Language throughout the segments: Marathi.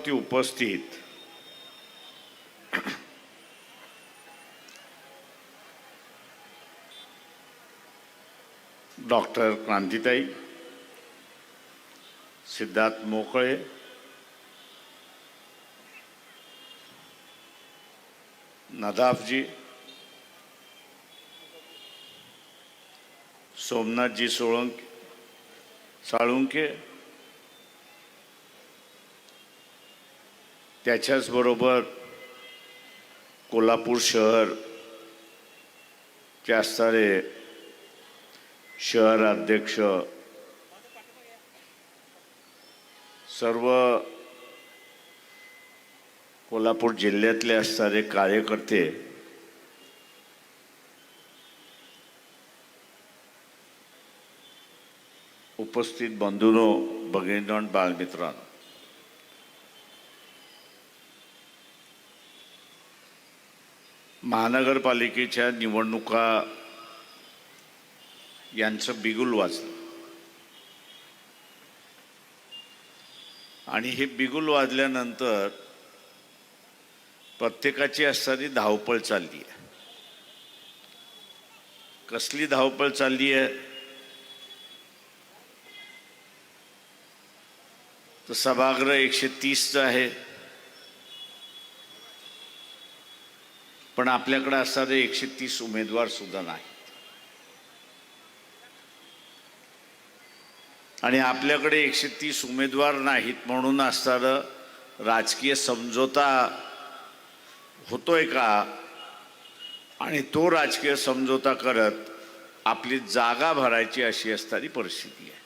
उपस्थित डॉक्टर क्रांतिताई, सिद्धार्थ मोकळे, नदाफजी, सोमनाथजी साळुंके, त्याच्याच बरोबर कोल्हापूर शहर चे असणारे शहर अध्यक्ष, सर्व कोल्हापूर जिल्ह्यातले असणारे कार्यकर्ते, उपस्थित बंधूंनो, भगिनींनो आणि बालमित्रांनो, महानगरपालिकेच्या निवडणुका यांचं बिगुल वाजलं आणि हे बिगुल वाजल्यानंतर प्रत्येकाची असणारी धावपळ चालली आहे. कसली धावपळ चालली आहे? तर सभागृह 130चं आहे, पण आपल्याकडे असणारे 130 उमेदवार सुद्धा नाही. आणि आपल्याकडे 130 उमेदवार नाहीत म्हणून असणारं राजकीय समझोता होतोय का? आणि तो राजकीय समझोता करत आपली जागा भरायची अशी असणारी परिस्थिती आहे.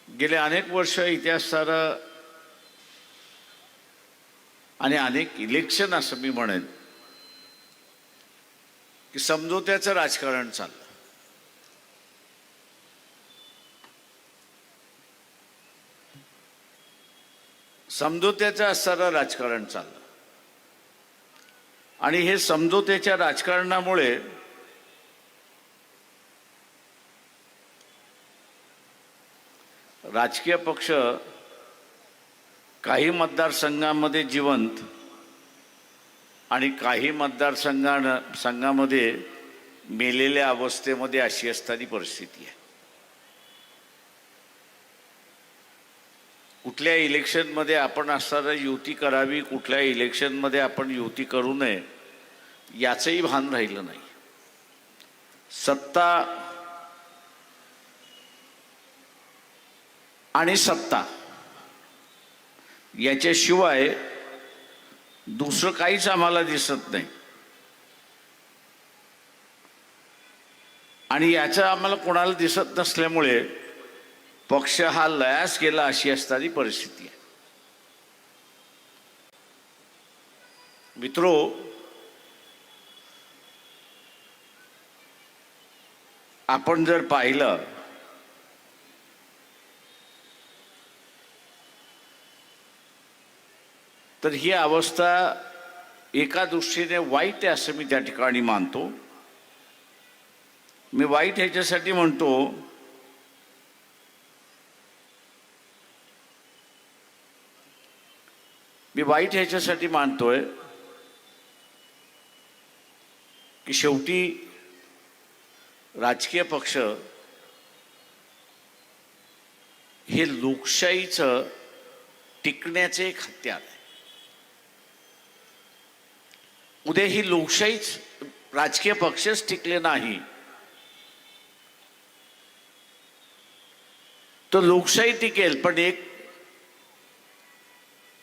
गेले अनेक वर्ष इतिहासाला आणि अनेक इलेक्शन असं मी म्हणेन की समझोत्याचं राजकारण चाललं. समझोत्याचं असणारं राजकारण चाललं आणि हे समझोत्याच्या राजकारणामुळे राजकीय पक्ष काही मतदारसंघामध्ये जिवंत आणि काही मतदारसंघामध्ये मेलेल्या अवस्थेमध्ये अशी असणारी परिस्थिती आहे. कुठल्या इलेक्शनमध्ये आपण असणारा युती करावी, कुठल्या इलेक्शनमध्ये आपण युती करू नये याचंही भान राहिलं नाही. सत्ता आणि सत्ता याच्याशिवाय दुसरं काहीच आम्हाला दिसत नाही आणि याचं आम्हाला कोणाला दिसत नसल्यामुळे पक्ष हा लयास गेला अशी असणारी परिस्थिती आहे. मित्रो, आपण जर पाहिलं तर ही अवस्था एका दृष्टीने वाईट आहे असं मी त्या ठिकाणी मानतो. मी वाईट ह्याच्यासाठी म्हणतो मानतोय की शेवटी राजकीय पक्ष हे लोकशाहीचं टिकण्याचे एक हत्यार आहे. उद्या ही लोकशाहीच, राजकीय पक्षच टिकले नाही तर लोकशाही टिकेल पण एक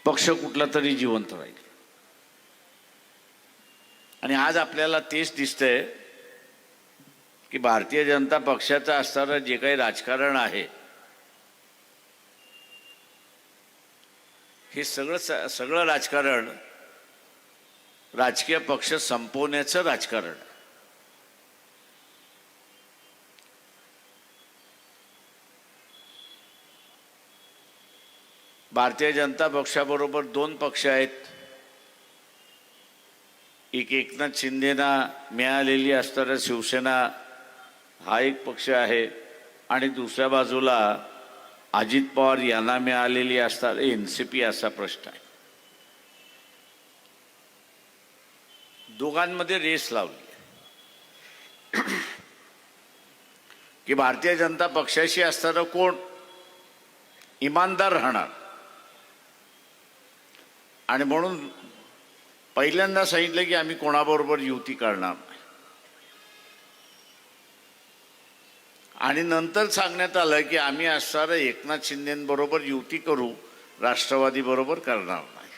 पक्ष कुठला तरी जिवंत राहील. आणि आज आपल्याला तेच दिसतंय की भारतीय जनता पक्षाचं असणारं जे काही राजकारण आहे हे सगळं राजकारण राजकीय पक्ष संपवण्याचं राजकारण. भारतीय जनता पक्षाबरोबर दोन पक्ष आहेत. एक एकनाथ शिंदेना मिळालेली असणारा शिवसेना हा एक पक्ष आहे आणि दुसऱ्या बाजूला अजित पवार यांना मिळालेली असतात एनसीपी असा प्रश्न आहे. दोघांमध्ये रेस लावली की भारतीय जनता पक्षाशी असताना कोण इमानदार राहणार. आणि म्हणून पहिल्यांदा सांगितलं की आम्ही कोणाबरोबर युती करणार नाही. आणि नंतर सांगण्यात आलं की आम्ही असणारं एकनाथ शिंदेबरोबर युती करू, राष्ट्रवादी बरोबर करणार नाही.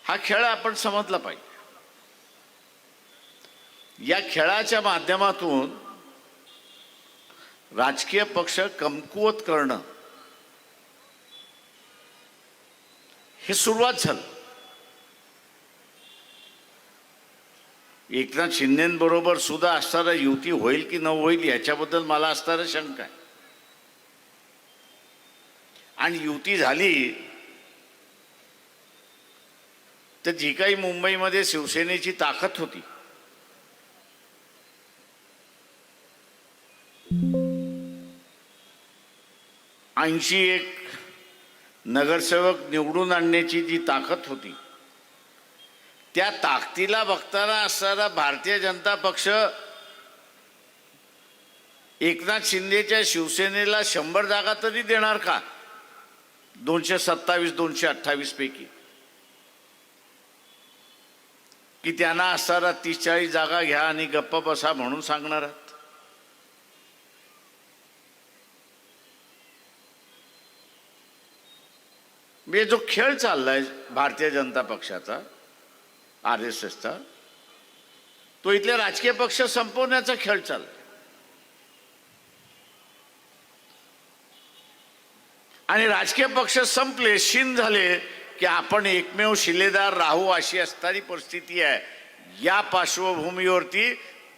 हा खेळ आपण समजला पाहिजे. या खेळाच्या माध्यमातून राजकीय पक्ष कमकुवत करणं हे सुरुवात झालं. एकनाथ शिंदेबरोबर सुद्धा असणारा युती होईल की न होईल याच्याबद्दल मला असणारा शंका आहे. आणि युती झाली तर जी काही मुंबईमध्ये शिवसेनेची ताकद होती ऐंशी एक नगरसेवक निवडून आणण्याची जी ताकद होती त्या ताकदीला बघताना असणारा भारतीय जनता पक्ष एकनाथ शिंदेच्या शिवसेनेला 100 जागा तरी देणार का? 227 228 पैकी की त्यांना असणारा 30-40 जागा घ्या आणि गप्प बसा म्हणून सांगणार आहात. म्हणजे जो खेळ चाललाय भारतीय जनता पक्षाचा, RSSचा, तो इथले राजकीय पक्ष संपवण्याचा खेळ चाललाय. आणि राजकीय पक्ष संपले, शीन झाले की आपण एकमेव शिलेदार राहू अशी असणारी परिस्थिती आहे. या पार्श्वभूमीवरती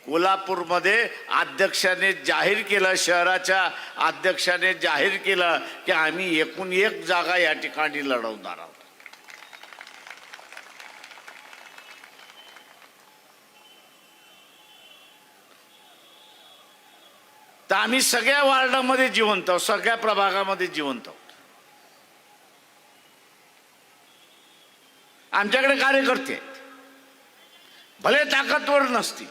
कोल्हापूरमध्ये अध्यक्षाने जाहीर केलं, शहराच्या अध्यक्षाने जाहीर केलं की आम्ही एकूण 1 जागा या ठिकाणी लढवणार आहोत. तर आम्ही सगळ्या वार्डामध्ये जिवंत आहोत, सगळ्या प्रभागामध्ये जिवंत आहोत. आमच्याकडे कार्यकर्ते आहेत, भले ताकदवर नसतील.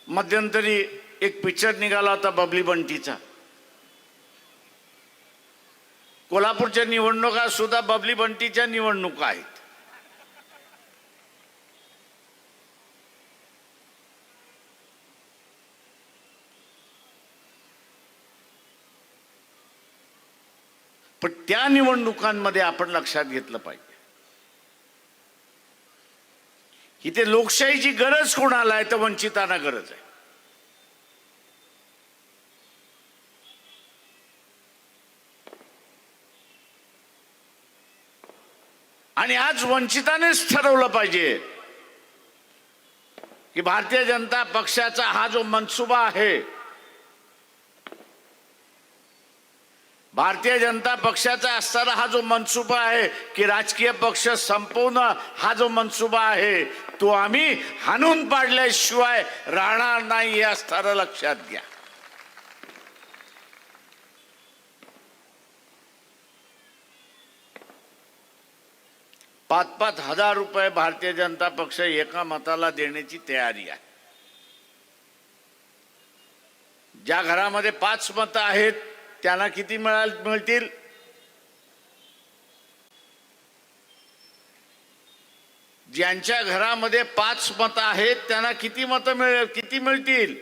मध्यंतरी एक पिक्चर निघाला होता बबली बंटीचा. कोल्हापूरच्या निवडणुका सुद्धा बबली बंटीच्या निवडणुका आहेत. पण त्या निवडणुकांमध्ये आपण लक्षात घेतलं पाहिजे इथे लोकशाहीची गरज कोणाला आहे तर वंचितांना गरज आहे. आणि आज वंचितानेच ठरवलं पाहिजे की भारतीय जनता पक्षाचा हा जो मनसुबा आहे, भारतीय जनता पक्षाचा असणारा हा जो मनसुबा आहे की राजकीय पक्ष संपवणं, हा जो मनसुबा आहे तो आम्ही हाणून पाडल्याशिवाय राहणार नाही हे असणारं लक्षात घ्या. ₹5,000 भारतीय जनता पक्ष एका मताला देण्याची तयारी आहे. ज्या घरामध्ये 5 मतं आहेत त्यांना किती मिळतील? ज्यांच्या घरामध्ये 5 मतं आहेत त्यांना किती मिळतील?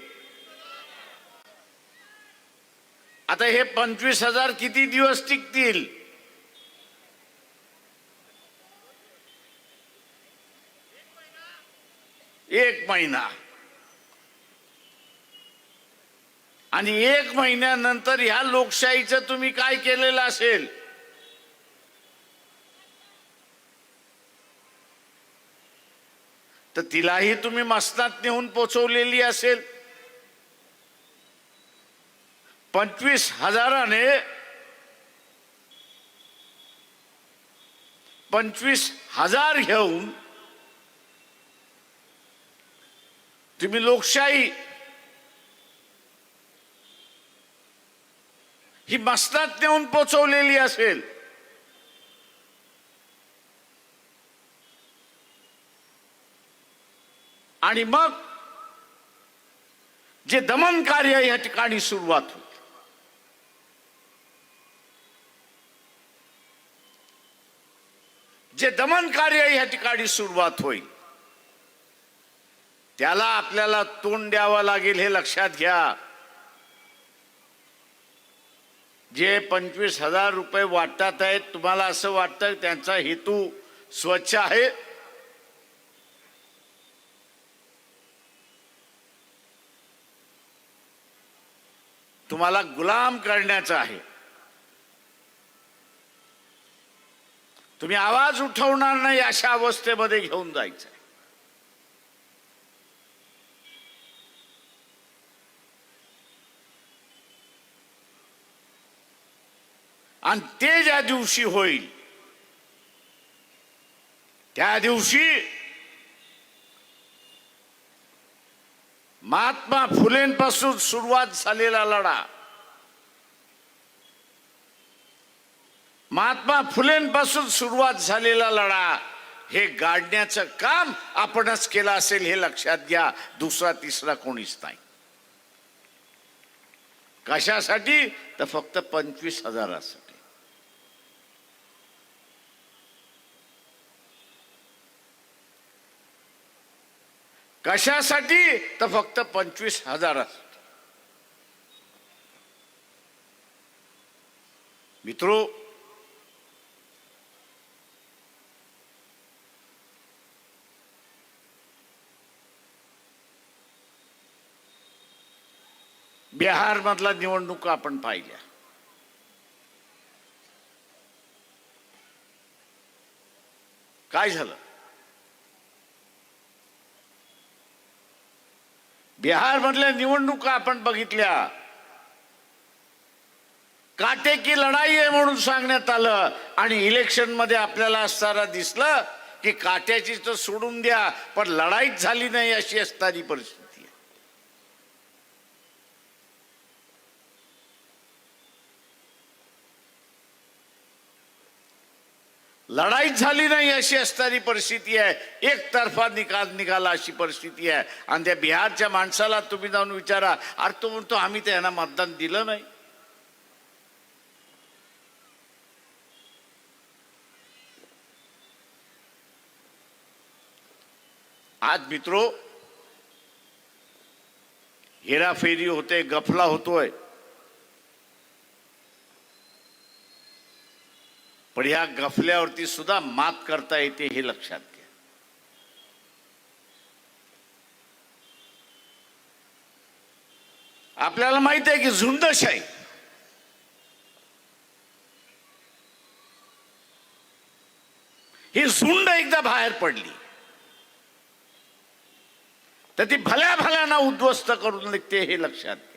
आता हे 25,000 किती दिवस टिकतील? एक महिना. आणि 1 महिन्यानंतर ह्या लोकशाहीचं तुम्ही काय केलेलं असेल? तर तिलाही तुम्ही मसनात नेऊन पोचवलेली असेल. 25,000 25,000 घेऊन तुम्ही लोकशाही ही मसनात नेऊन पोचवलेली असेल, आणि मग जे दमन कार्य या ठिकाणी सुरुवात होईल, जे दमन कार्य या ठिकाणी सुरुवात होईल त्याला आपल्याला तोंड द्यावं लागेल हे लक्षात घ्या. जे 25,000 रुपये वाटतात आहेत, तुम्हाला असं वाटतं त्यांचा हेतू स्वच्छ आहे? तुम्हाला गुलाम करण्याचा आहे. तुम्ही आवाज उठवणार नाही अशा अवस्थेमध्ये घेऊन जायचं. आणि ते ज्या दिवशी होईल त्या दिवशी महात्मा फुलेंपासून सुरुवात झालेला लढा, महात्मा फुलेंपासून सुरुवात झालेला लढा हे गाडण्याचं काम आपणच केलं असेल हे लक्षात घ्या. दुसरा तिसरा कोणीच नाही. कशासाठी? तर फक्त 25,000साठी. कशासाठी? तर फक्त 25,000साठी. मित्रो, बिहार मधला निवडणुका आपण पाहिल्या. काय झालं? बिहार मधल्या निवडणुका आपण बघितल्या. काटेकी लढाई आहे म्हणून सांगण्यात आलं, आणि इलेक्शन मध्ये आपल्याला असताना दिसलं की काट्याची तर सोडून द्या, पण लढाईच झाली नाही अशी असणारी परिस्थिती. लढाईच झाली नाही अशी असणारी परिस्थिती आहे. एकतर्फा निकाल निघाला अशी परिस्थिती आहे. आणि त्या बिहारच्या माणसाला तुम्ही जाऊन विचारा, अरे तो म्हणतो आम्ही त्यांना मतदान दिलं नाही. आज मित्रो, हेराफेरी होते, गफला होतोय, पण ह्या गफल्यावरती सुद्धा मात करता येते हे लक्षात घ्या. आपल्याला माहित आहे की झुंडशाही ही झुंड एकदा बाहेर पडली तर ती भल्या भल्याना उद्ध्वस्त करून निघते हे लक्षात घ्या.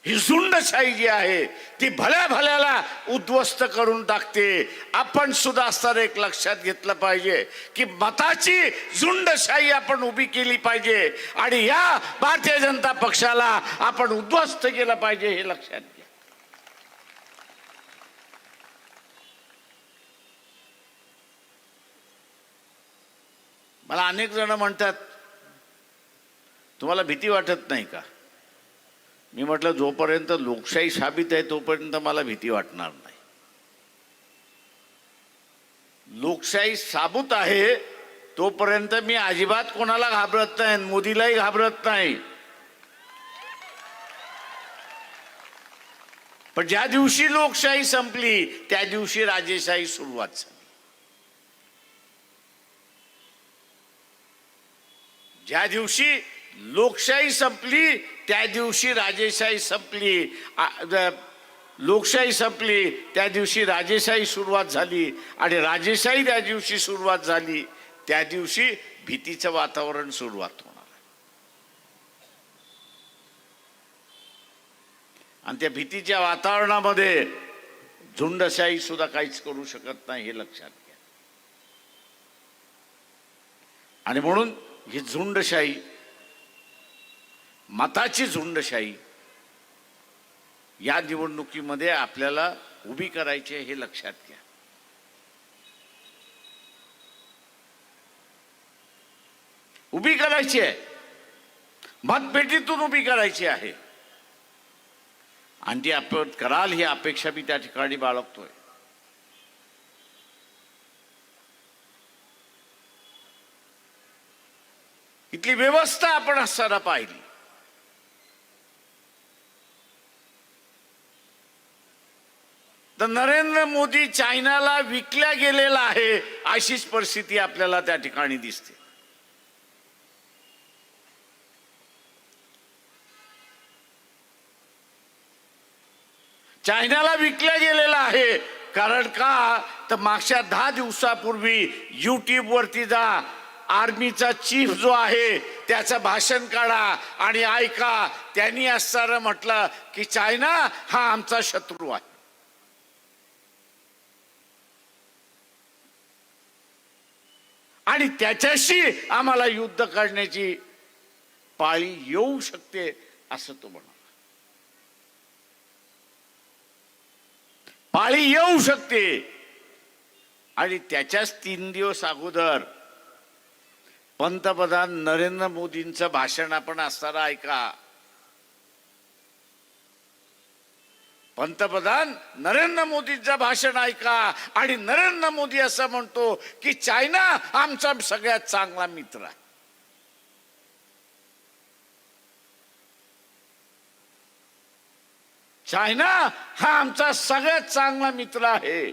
ही झुंडशाही जी आहे ती भल्या भल्याला उद्ध्वस्त करून टाकते. आपण सुद्धा असताना एक लक्षात घेतलं पाहिजे की मताची झुंडशाही आपण उभी केली पाहिजे, आणि या भारतीय जनता पक्षाला आपण उद्ध्वस्त केलं पाहिजे हे लक्षात घ्या. मला अनेक जण म्हणतात, तुम्हाला भीती वाटत नाही का? मी म्हटलं, जोपर्यंत लोकशाही साबित आहे तोपर्यंत मला भीती वाटणार नाही. लोकशाही साबूत आहे तोपर्यंत मी अजिबात कोणाला घाबरत नाही, मोदीलाही घाबरत नाही. पण ज्या दिवशी लोकशाही संपली त्या दिवशी राजेशाही सुरुवात झाली. ज्या दिवशी लोकशाही संपली त्या दिवशी राजेशाही संपली. लोकशाही संपली त्या दिवशी राजेशाही सुरुवात झाली, आणि राजेशाही त्या दिवशी सुरुवात झाली त्या दिवशी भीतीचं वातावरण सुरुवात होणार. आणि त्या भीतीच्या वातावरणामध्ये झुंडशाही सुद्धा काहीच करू शकत नाही, हे लक्षात घ्या. आणि म्हणून ही झुंडशाही, मताची झुंडशाही या निवडणुकीमध्ये आपल्याला उभी करायची आहे, हे लक्षात घ्या. उभी करायची आहे, मतपेटीतून उभी करायची आहे. आणि ती आपण कराल ही अपेक्षा मी त्या ठिकाणी बाळगतोय. इथली व्यवस्था आपण असताना पाहिली. तर नरेंद्र मोदी चायनाला विकल्या गेलेला आहे अशीच परिस्थिती आपल्याला त्या ठिकाणी दिसते. चायनाला विकल्या गेलेला आहे. कारण का तर मागच्या 10 दिवसापूर्वी युट्यूब वरती जा, आर्मीचा चीफ जो आहे त्याचं भाषण काढा आणि ऐका. त्यांनी असताना म्हटलं की चायना हा आमचा शत्रू आहे. आणि त्याच्याशी आम्हाला युद्ध करण्याची पाळी येऊ शकते असं तो म्हणाला. पाळी येऊ शकते. आणि त्याच्याच 3 दिवस अगोदर पंतप्रधान नरेंद्र मोदींचं भाषण आपण असताना ऐका. पंतप्रधान नरेंद्र मोदींचं भाषण ऐका आणि नरेंद्र मोदी असं म्हणतो की चायना आमचा सगळ्यात चांगला मित्र आहे. चायना हा आमचा सगळ्यात चांगला मित्र आहे.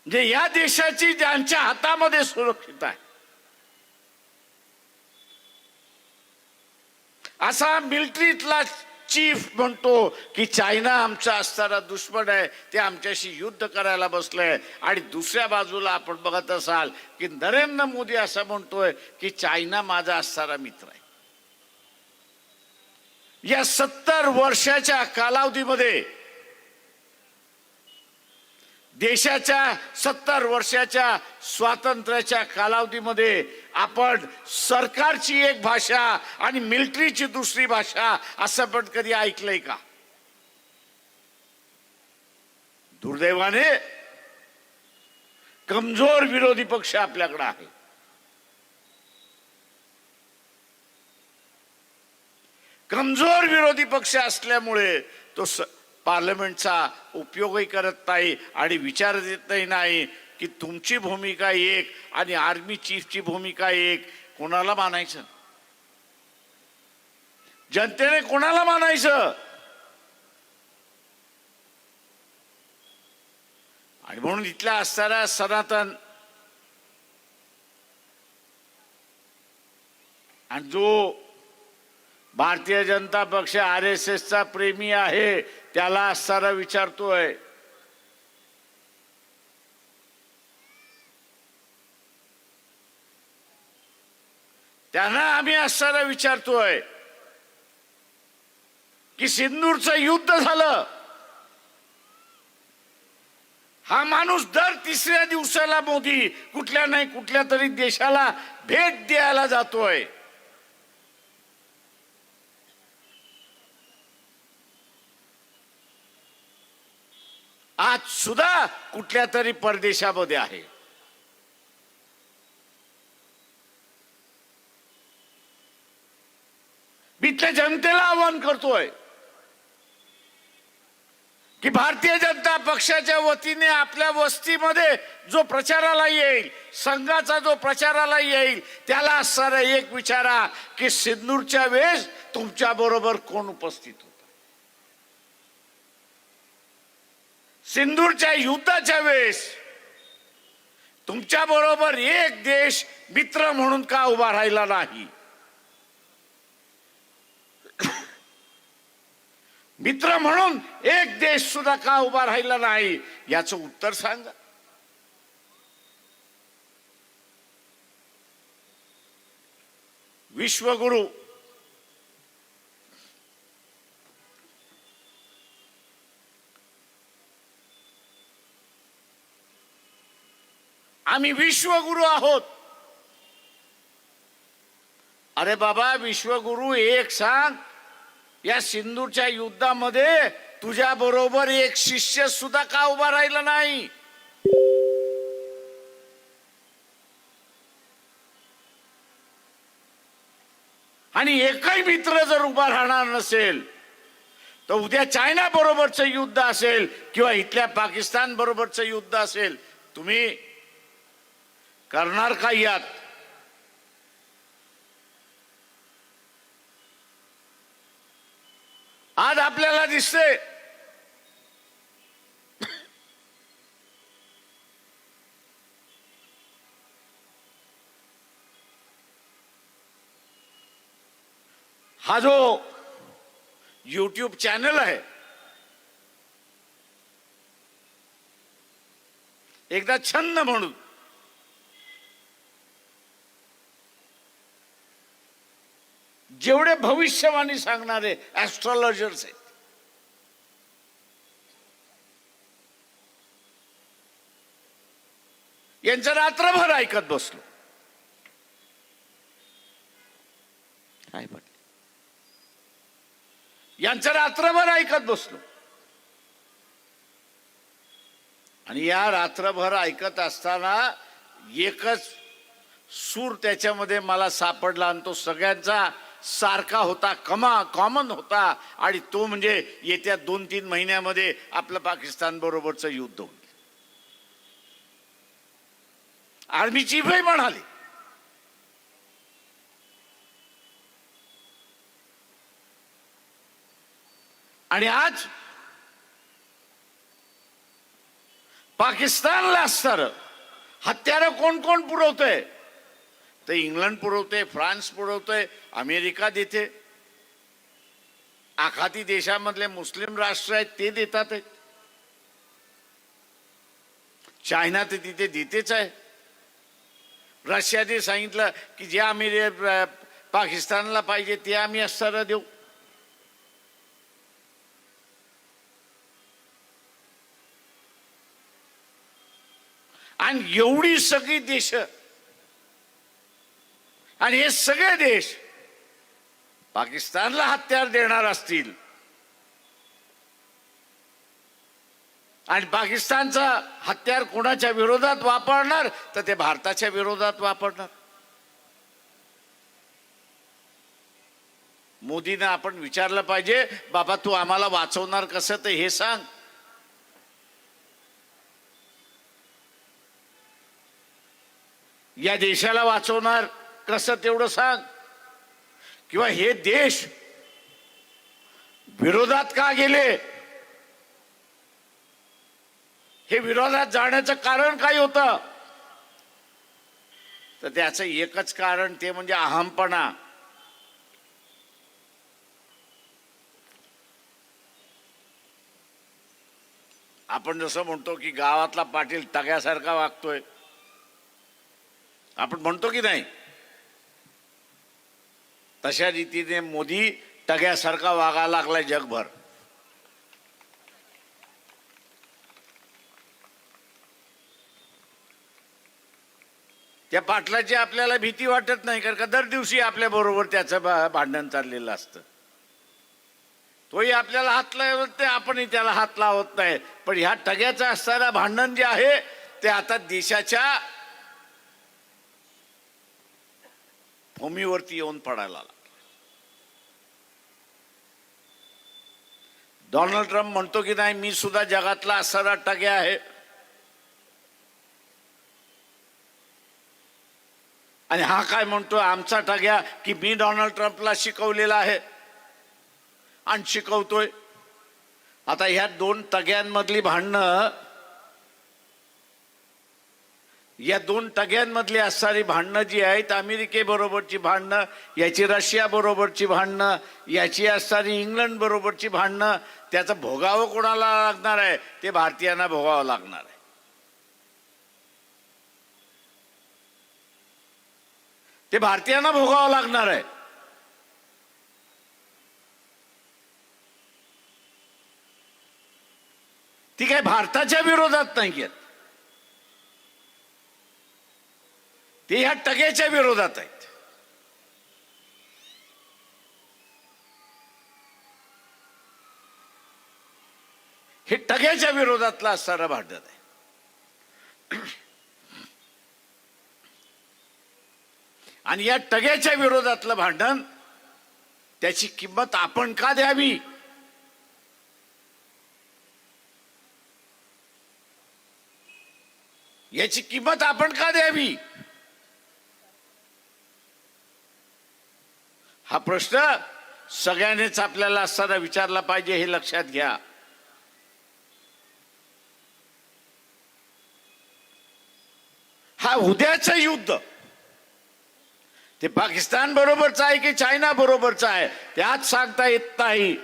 जे या देशाची ज्यांच्या हातामध्ये सुरक्षित आहे असा मिलिटरीतला चीफ म्हणतो की चायना आमचा असणारा दुश्मन आहे, ते आमच्याशी युद्ध करायला बसलंय. आणि दुसऱ्या बाजूला आपण बघत असाल की नरेंद्र मोदी असं म्हणतोय की चायना माझा असणारा मित्र आहे. या 70 वर्षाच्या कालावधीमध्ये, देशाच्या 70 वर्षाच्या स्वातंत्र्याच्या कालावधीमध्ये आपण सरकारची एक भाषा आणि मिलिटरीची दुसरी भाषा असं पण कधी ऐकलंय का? दुर्दैवाने कमजोर विरोधी पक्ष आपल्याकडे आहे. कमजोर विरोधी पक्ष असल्यामुळे तो पार्लमेंटचा उपयोगही करत नाही आणि विचार देतही नाही की तुमची भूमिका एक आणि आर्मी चीफची भूमिका एक. कोणाला मानायचं? जनतेने कोणाला मानायचं? आणि म्हणून इथल्या असणाऱ्या सनातन आणि जो भारतीय जनता पक्ष RSSचा प्रेमी आहे त्याला असणारा विचारतोय, त्यांना आम्ही असणारा विचारतोय की सिंदूरचं युद्ध झालं, हा माणूस दर 3ऱ्या दिवसाला मोदी कुठल्या नाही कुठल्या तरी देशाला भेट द्यायला जातोय. आज सुद्धा कुठल्या तरी परदेशामध्ये आहे. मी त्या जनतेला आवाहन करतोय की भारतीय जनता पक्षाच्या वतीने आपल्या वस्तीमध्ये जो प्रचाराला येईल, संघाचा जो प्रचाराला येईल, त्याला असणारा एक विचारा की सिंदूरच्या वेळेस तुमच्या बरोबर कोण उपस्थित होता? सिंदूरच्या युद्धाच्या वेळेस तुमच्या बरोबर एक देश मित्र म्हणून का उभा राहिला नाही? मित्र म्हणून एक देश सुद्धा का उभा राहिला नाही? याचं उत्तर सांगा. विश्वगुरु आम्ही विश्वगुरु आहोत. अरे बाबा, विश्वगुरु एक सांग, या सिंदूरच्या युद्धामध्ये तुझ्या बरोबर एक शिष्य सुद्धा का उभा राहिला नाही? आणि एकही मित्र जर उभा राहणार नसेल तर उद्या चायना बरोबरचं युद्ध असेल किंवा इथल्या पाकिस्तान बरोबरचं युद्ध असेल, तुम्ही करणार का यात? आज आपल्याला दिसते हा जो YouTube चॅनल आहे, एकदा छंद म्हणून जेवढे भविष्यवाणी सांगणारे ऍस्ट्रॉलॉजर्स आहेत, यांचं रात्रभर ऐकत बसलो. काय म्हटलं? यांचं रात्रभर ऐकत बसलो. आणि या रात्रभर ऐकत असताना एकच सूर त्याच्यामध्ये मला सापडला आणि तो सगळ्यांचा सारखा होता, कॉमन होता. आणि तो म्हणजे येत्या 2-3 महिन्यामध्ये आपलं पाकिस्तान बरोबरचं युद्ध होईल. आर्मी चीफही म्हणाले, आणि आज पाकिस्तानला असणारं हत्यारं कोण कोण पुरवतंय? तर इंग्लंड पुरवते, फ्रान्स पुरवतोय, अमेरिका देते, आखाती देशामधले मुस्लिम राष्ट्र आहेत ते देतात आहेत, चायना तर तिथे देतेच आहे. रशियाने सांगितलं की जे आम्ही पाकिस्तानला पाहिजे ते आम्ही अस्त्र देऊ. आणि एवढी सगळी देश आणि हे सगळे देश पाकिस्तानला हत्यार देणार असतील आणि पाकिस्तानचा हत्यार कोणाच्या विरोधात वापरणार तर ते भारताच्या विरोधात वापरणार. मोदींना आपण विचारलं पाहिजे, बाबा तू आम्हाला वाचवणार कसं ते हे सांग. या देशाला वाचवणार कसं तेवढं सांग. किंवा हे देश विरोधात का गेले, हे विरोधात जाण्याचं कारण काय होतं? तर त्याचं एकच कारण, ते म्हणजे अहमपणा. आपण जसं म्हणतो की गावातला पाटील टग्यासारखा वागतोय, आपण म्हणतो की नाही, तशा रीतीने मोदी टग्यासारखा वागायला लागलाय जगभर. त्या पाटलाची आपल्याला भीती वाटत नाही, कारण का दर दिवशी आपल्या बरोबर त्याचं भांडण चाललेलं असतं. तोही आपल्याला हात लावत नाही, आपणही त्याला हात लावत नाही. पण ह्या टग्याचं असणारं भांडण जे आहे ते आता देशाच्या भूमीवरती येऊन पडायला लागलं. डोनाल्ड ट्रम्प म्हणतो की नाही, मी सुद्धा जगातला असणारा टग्या आहे. आणि हा काय म्हणतो, आमचा टग्या, की मी डोनाल्ड ट्रम्पला शिकवलेला आहे आणि शिकवतोय. आता ह्या दोन टग्यांमधली भांडणं, या दोन टग्यांमधली असणारी भांडणं जी आहेत, अमेरिकेबरोबरची भांडणं, याची रशिया बरोबरची भांडणं, याची असणारी इंग्लंड बरोबरची भांडणं, त्याचं भोगावं कोणाला लागणार आहे? ते भारतीयांना भोगावं लागणार आहे. ते भारतीयांना भोगावं लागणार आहे. ती काय भारताच्या विरोधात नाही आहेत, ते ह्या टगेच्या विरोधात आहेत. हे टग्याच्या विरोधातला असणारं भांडण आहे. आणि या टग्याच्या विरोधातलं भांडण, त्याची किंमत आपण का द्यावी? याची किंमत आपण का द्यावी? हा प्रश्न सगळ्यांनीच आपल्याला असताना विचारला पाहिजे, हे लक्षात घ्या. हा उद्याचं युद्ध ते पाकिस्तान बरोबरच आहे की चायना बरोबरच आहे, त्यात सांगता येत नाही.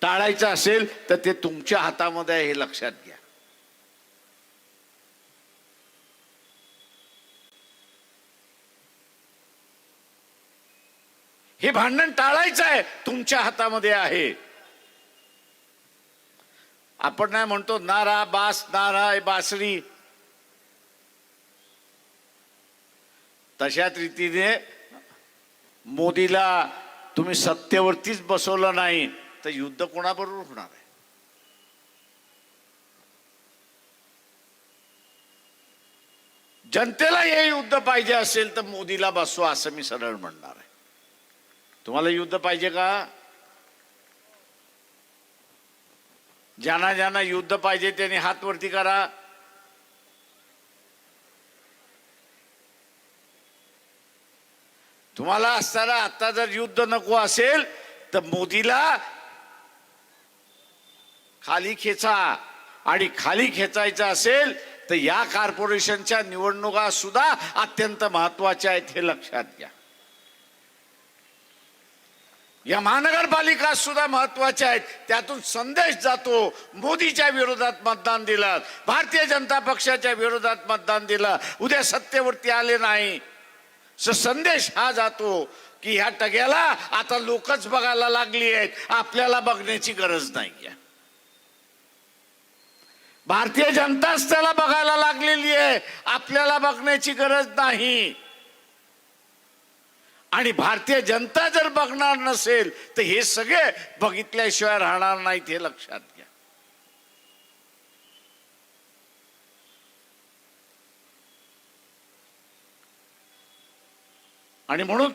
टाळायचं असेल तर ते तुमच्या हातामध्ये आहे, हे लक्षात घ्या. हे भांडण टाळायचं आहे, तुमच्या हातामध्ये आहे. आपण नाही म्हणतो नारा बास, नारा बासरी, तशाच रीतीने मोदीला तुम्ही सत्तेवरतीच बसवलं नाही तर युद्ध कोणाबरोबर होणार आहे? जनतेला हे युद्ध पाहिजे असेल तर मोदीला बसवा, असं मी सरळ म्हणणार आहे. तुम्हाला युद्ध पाहिजे का? ज्यांना ज्यांना युद्ध पाहिजे त्यांनी हात वरती करा. तुम्हाला असताना आता जर युद्ध नको असेल तर मोदीला खाली खेचा, आणि खाली खेचायचं असेल तर या कॉर्पोरेशनच्या निवडणुका सुद्धा अत्यंत महत्वाच्या आहेत, हे लक्षात घ्या. या महानगरपालिका सुद्धा महत्वाच्या आहेत. त्यातून संदेश जातो, मोदीच्या विरोधात मतदान दिलं, भारतीय जनता पक्षाच्या विरोधात मतदान दिलं, उद्या सत्तेवरती आले नाही, संदेश हा जातो की ह्या टग्याला आता लोकच बघायला लागली आहेत, आपल्याला बघण्याची गरज नाही. भारतीय जनताच त्याला बघायला लागलेली आहे, आपल्याला बघण्याची गरज नाही. आणि भारतीय जनता जर बघणार नसेल तर हे सगळे बघितल्याशिवाय राहणार नाहीत, हे लक्षात घ्या. आणि म्हणून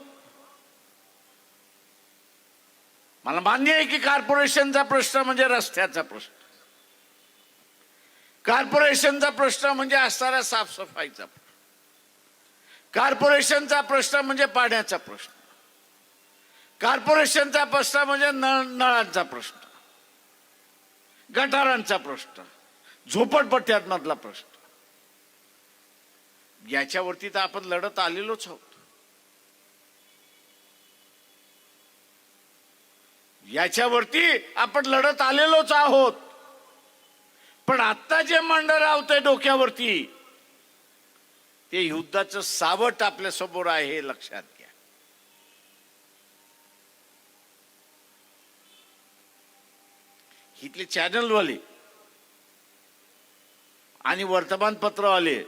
मला मान्य आहे की कॉर्पोरेशनचा प्रश्न म्हणजे रस्त्याचा प्रश्न, कॉर्पोरेशनचा प्रश्न म्हणजे असणारा साफसफाईचा प्रश्न, कॉर्पोरेशनचा प्रश्न म्हणजे पाण्याचा प्रश्न, कॉर्पोरेशनचा प्रश्न म्हणजे नळांचा प्रश्न, गटारांचा प्रश्न, झोपडपट्ट्यांमधला प्रश्न. याच्यावरती तर आपण लढत आलेलोच आहोत. याच्यावरती आपण लढत आलेलोच आहोत. पण आता जे मंडळ रावतंय डोक्यावरती, ते युद्धाचं सावट आपल्या समोर आहे, हे लक्षात घ्या. इथले चॅनलवाले आणि वर्तमानपत्रवाले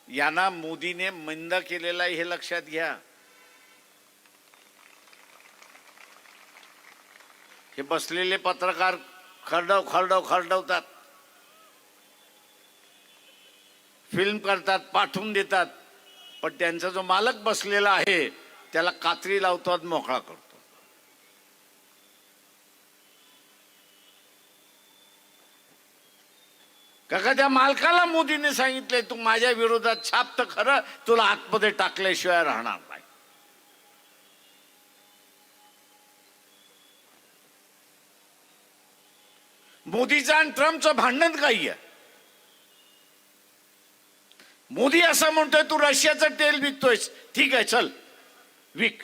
यांना मोदीने मंद केलेला आहे, हे लक्षात घ्या. हे बसलेले पत्रकार खरडवतात, फिल्म करतात, पाठवून देतात, पण त्यांचा जो मालक बसलेला आहे त्याला कात्री लावतो, मोकळा करतो. काका त्या मालकाला मोदीने सांगितलंय, तू माझ्या विरोधात छाप तर खरं, तुला आतमध्ये टाकल्याशिवाय राहणार नाही. मोदीचं आणि ट्रम्पचं भांडण काही आहे. मोदी असं म्हणतोय, तू रशियाचं तेल विकतोयस, ठीक आहे चल विक,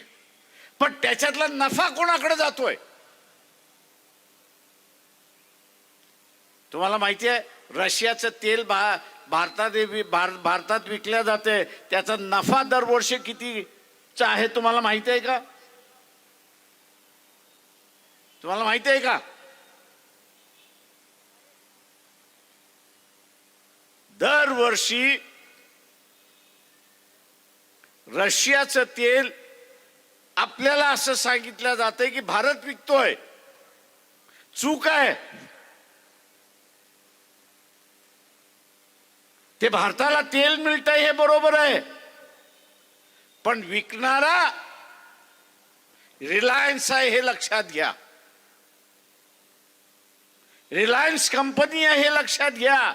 पण त्याच्यातला नफा कोणाकडे जातोय? तुम्हाला माहिती आहे रशियाचं तेल भारतात विकल्या जाते त्याचा नफा दरवर्षी कितीचा आहे तुम्हाला माहिती आहे का? तुम्हाला माहिती आहे का? दरवर्षी रशियाचं तेल आपल्याला असं सांगितलं जातंय की भारत विकतोय. चूक आहे. ते भारताला तेल मिळतंय हे बरोबर आहे, पण विकणारा रिलायन्स आहे हे लक्षात घ्या. रिलायन्स कंपनी आहे हे लक्षात घ्या.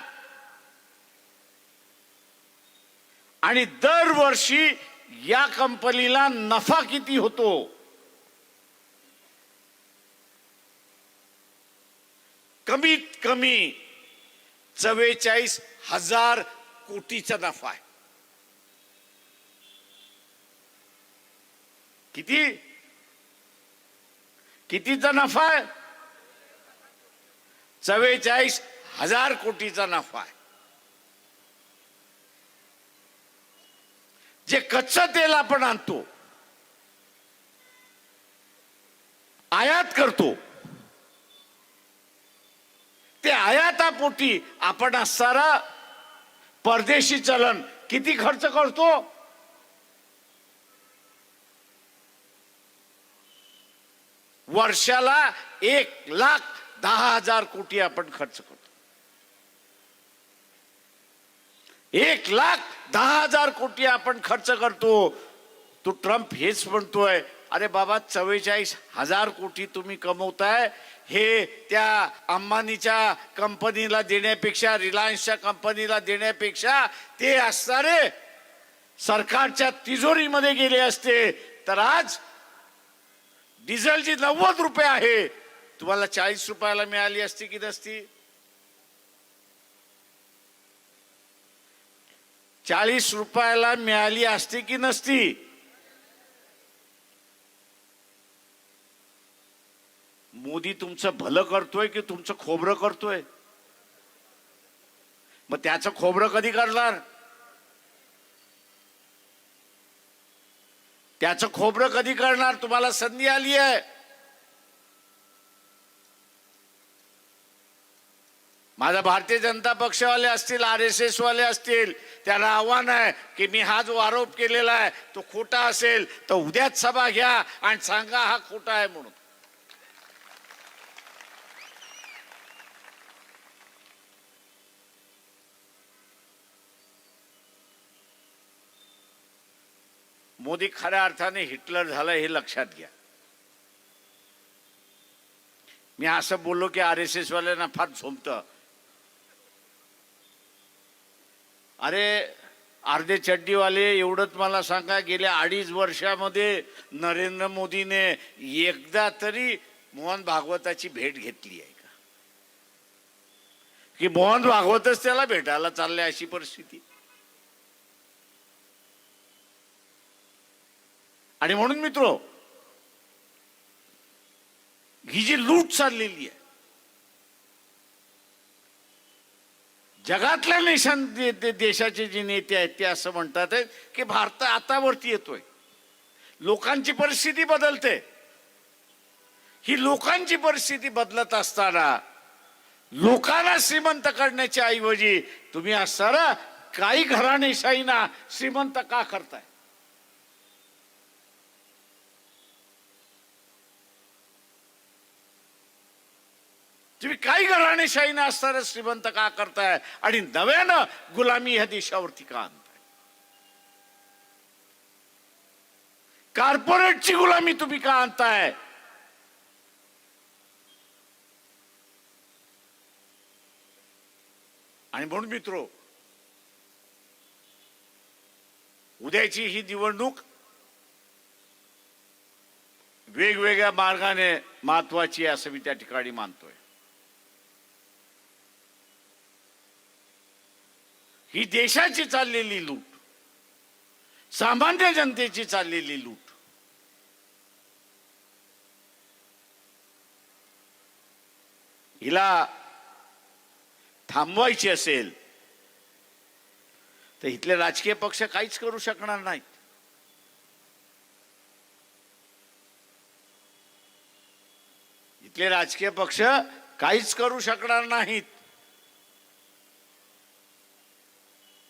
आणि दरवर्षी या कंपनीला नफा किती होतो? कमीत कमी 44,000 कोटीचा नफा आहे. कितीचा नफा आहे? 44,000 कोटीचा नफा आहे. जे कच्चं तेल आपण आणतो, आयात करतो, ते आयातापोटी आपण असणारा परदेशी चलन किती खर्च करतो? वर्षाला 1,10,000 कोटी आपण खर्च करतो. 1,10,000 कोटी आपण खर्च करतो. तो ट्रम्प हेच म्हणतोय, अरे बाबा 44,000 कोटी तुम्ही कमवताय, हे त्या अंबानीच्या कंपनीला देण्यापेक्षा, रिलायन्सच्या कंपनीला देण्यापेक्षा ते असणारे सरकारच्या तिजोरीमध्ये गेले असते तर आज डिझेल जी 90 रुपये आहे तुम्हाला 40 रुपयाला मिळाली असती की नसती? 40 रुपयाला मिळाली असती की नसती? मोदी तुमचं भलं करतोय की तुमचं खोबरं करतोय? मग त्याचं खोबरं कधी करणार? त्याचं खोबरं कधी करणार? तुम्हाला संधी आली आहे. माझा भारतीय जनता पक्षवाले असतील, RSS वाले असतील, त्यांना आव्हान आहे की मी हा जो आरोप केलेला आहे तो खोटा असेल तर उद्याच सभा घ्या आणि सांगा हा खोटा आहे म्हणून. मोदी खऱ्या अर्थाने हिटलर झाला हे लक्षात घ्या. मी असं बोललो की RSS वाल्यांना फार झोंबतं. अरे अर्धे चड्डीवाले एवढंच मला सांगा, गेल्या 2.5 वर्षामध्ये नरेंद्र मोदीने एकदा तरी मोहन भागवताची भेट घेतली आहे का? की मोहन भागवतच त्याला भेटायला चालले अशी परिस्थिती? आणि म्हणून मित्रो, ही जी लूट चाललेली आहे, जगातल्या देशाचे जे नेते आहेत ते असं म्हणतात की भारत आता वरती येतोय, लोकांची परिस्थिती बदलते. ही लोकांची परिस्थिती बदलत असताना लोकांना श्रीमंत करण्याच्या ऐवजी तुम्ही असताना काही घराणेशाहीना श्रीमंत का करताय? तुम्ही काही घराणेशाहीने असताना श्रीमंत का करताय आणि नव्यानं गुलामी ह्या देशावरती का आणताय? कॉर्पोरेटची गुलामी तुम्ही का आणताय? आणि म्हणून मित्रो, उद्याची ही निवडणूक वेगवेगळ्या मार्गाने महत्वाची असं मी त्या ठिकाणी मानतोय. ही देशाची चाललेली लूट, सामान्य जनतेची चाललेली लूट, हिला थांबवायची असेल तर इथले राजकीय पक्ष काहीच करू शकणार नाहीत. इथले राजकीय पक्ष काहीच करू शकणार नाहीत.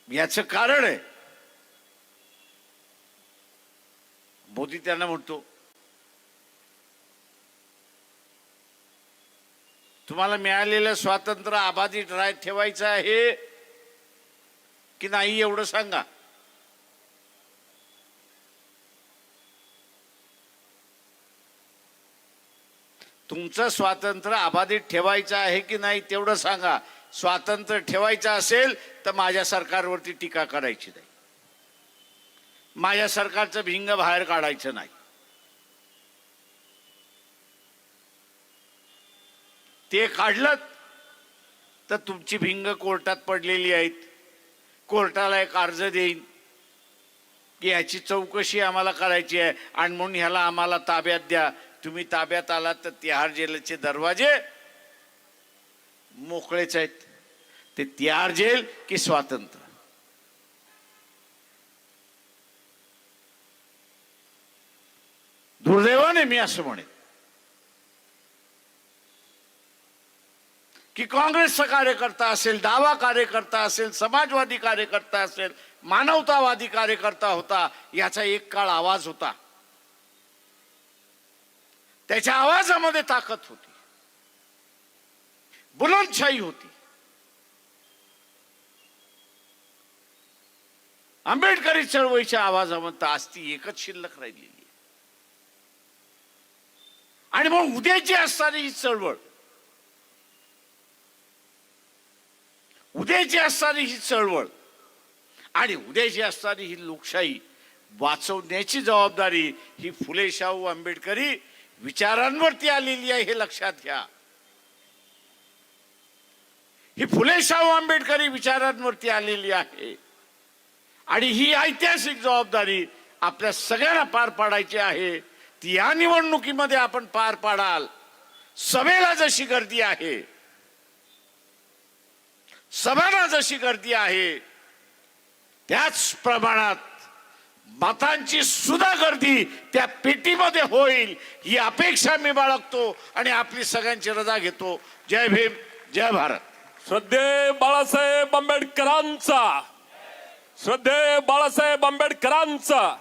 याचं कारण आहे, मोदी त्यांना म्हणतो तुम्हाला मिळालेलं स्वातंत्र्य अबाधित ठेवायचं आहे की नाही एवढं सांगा. तुमचं स्वातंत्र्य अबाधित ठेवायचं आहे की नाही तेवढं सांगा. स्वातंत्र्य ठेवायचं असेल तर माझ्या सरकारवरती टीका करायची नाही, माझ्या सरकारचं भिंग बाहेर काढायचं नाही. ते काढलं तर तुमची भिंग कोर्टात पडलेली आहेत. कोर्टाला एक अर्ज देईन की याची चौकशी आम्हाला करायची आहे आणि म्हणून ह्याला आम्हाला ताब्यात द्या. तुम्ही ताब्यात आलात तर तिहार जेलचे दरवाजे मोकळेच आहेत. ते तिहार जेल की स्वातंत्र्य. दुर्दैवाने मी असं म्हणेन की काँग्रेसचा कार्यकर्ता असेल, डावा कार्यकर्ता असेल, समाजवादी कार्यकर्ता असेल, मानवतावादी कार्यकर्ता होता, याचा एक काळ आवाज होता. त्याच्या आवाजामध्ये ताकद होती, बुलंदशाही होती. आंबेडकरी चळवळीच्या आवाजामध्ये आज ती एकच शिल्लक राहिलेली आहे. आणि मग उद्याची असणारी ही चळवळ, उद्याची असणारी ही चळवळ आणि उद्याची असणारी ही लोकशाही वाचवण्याची जबाबदारी ही फुले शाहू आंबेडकरी विचारांवरती आलेली आहे, हे लक्षात घ्या. ही फुले शाहू आंबेडकरी विचारांवरती आलेली आहे आणि ही ऐतिहासिक जबाबदारी आपल्या सगळ्यांना पार पाडायची आहे. ती या निवडणुकीमध्ये आपण पार पाडाल. सभेला जशी गर्दी आहे, सभांना जशी गर्दी आहे, त्याच प्रमाणात मतांची सुद्धा गर्दी त्या पेटीमध्ये होईल ही अपेक्षा मी बाळगतो आणि आपली सगळ्यांची रजा घेतो. जय भीम, जय भारत. श्रद्धेय बाळासाहेब आंबेडकरांचा, श्रद्धेय बाळासाहेब आंबेडकरांचा.